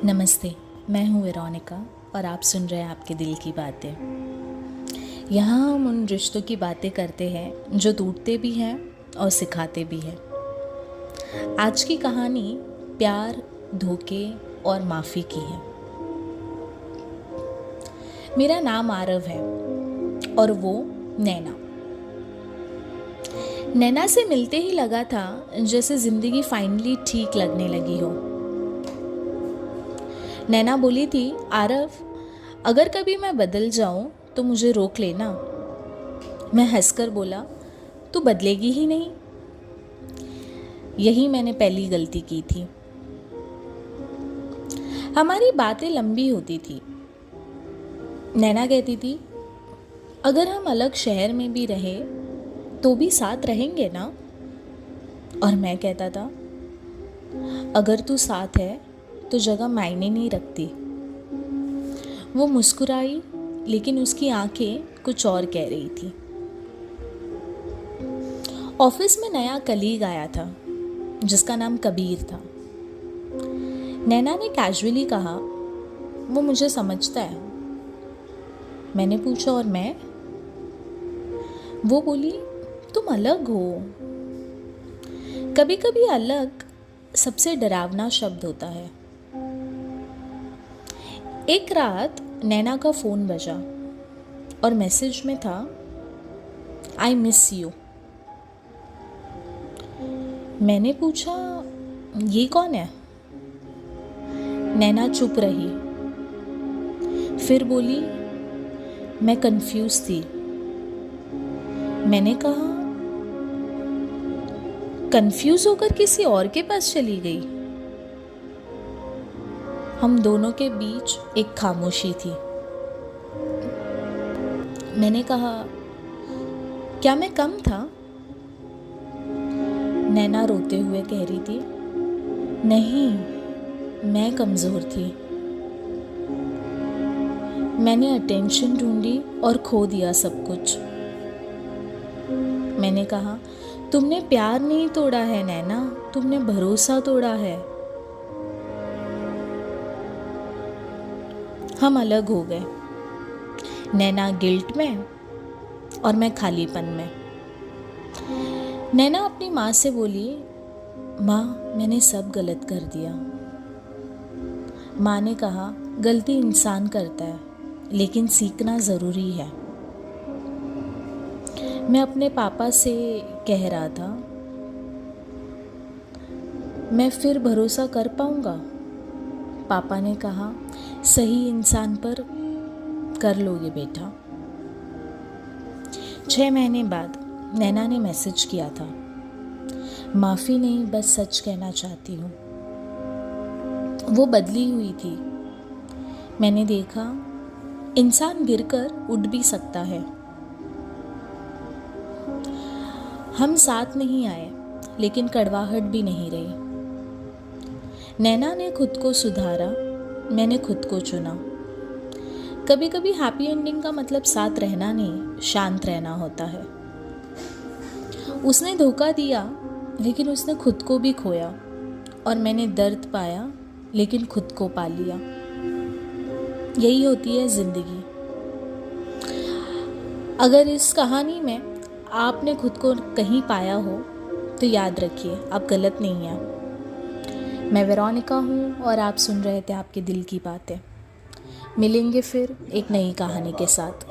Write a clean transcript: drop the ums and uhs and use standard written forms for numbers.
नमस्ते। मैं हूँ वेरोनिका और आप सुन रहे हैं आपके दिल की बातें। यहाँ हम उन रिश्तों की बातें करते हैं जो टूटते भी हैं और सिखाते भी हैं। आज की कहानी प्यार, धोखे और माफ़ी की है। मेरा नाम आरव है और वो नैना। नैना से मिलते ही लगा था जैसे ज़िंदगी फाइनली ठीक लगने लगी हो। नैना बोली थी, आरव, अगर कभी मैं बदल जाऊं तो मुझे रोक लेना। मैं हंसकर बोला, तू बदलेगी ही नहीं। यही मैंने पहली गलती की थी। हमारी बातें लंबी होती थी। नैना कहती थी, अगर हम अलग शहर में भी रहे तो भी साथ रहेंगे ना। और मैं कहता था, अगर तू साथ है तो जगह मायने नहीं रखती। वो मुस्कुराई, लेकिन उसकी आंखें कुछ और कह रही थी। ऑफिस में नया कलीग आया था जिसका नाम कबीर था। नैना ने कैजुअली कहा, वो मुझे समझता है। मैंने पूछा, और मैं? वो बोली, तुम अलग हो। कभी कभी अलग सबसे डरावना शब्द होता है। एक रात नैना का फ़ोन बजा और मैसेज में था, आई मिस यू। मैंने पूछा, ये कौन है? नैना चुप रही, फिर बोली, मैं कंफ्यूज थी। मैंने कहा, कंफ्यूज होकर किसी और के पास चली गई? हम दोनों के बीच एक खामोशी थी। मैंने कहा, क्या मैं कम था? नैना रोते हुए कह रही थी, नहीं, मैं कमज़ोर थी। मैंने अटेंशन ढूंढी और खो दिया सब कुछ। मैंने कहा, तुमने प्यार नहीं तोड़ा है नैना, तुमने भरोसा तोड़ा है। हम अलग हो गए, नैना गिल्ट में और मैं खालीपन में। नैना अपनी माँ से बोली, माँ, मैंने सब गलत कर दिया। माँ ने कहा, गलती इंसान करता है, लेकिन सीखना ज़रूरी है। मैं अपने पापा से कह रहा था, मैं फिर भरोसा कर पाऊँगा? पापा ने कहा, सही इंसान पर कर लोगे बेटा। 6 महीने बाद नैना ने मैसेज किया था, माफ़ी नहीं, बस सच कहना चाहती हूँ। वो बदली हुई थी। मैंने देखा, इंसान गिरकर उठ भी सकता है। हम साथ नहीं आए, लेकिन कड़वाहट भी नहीं रही। नैना ने खुद को सुधारा, मैंने खुद को चुना। कभी कभी हैप्पी एंडिंग का मतलब साथ रहना नहीं, शांत रहना होता है। उसने धोखा दिया, लेकिन उसने खुद को भी खोया। और मैंने दर्द पाया, लेकिन खुद को पा लिया। यही होती है जिंदगी। अगर इस कहानी में आपने खुद को कहीं पाया हो तो याद रखिए, आप गलत नहीं हैं। मैं वेरोनिका हूँ और आप सुन रहे थे आपके दिल की बातें। मिलेंगे फिर एक नई कहानी के साथ।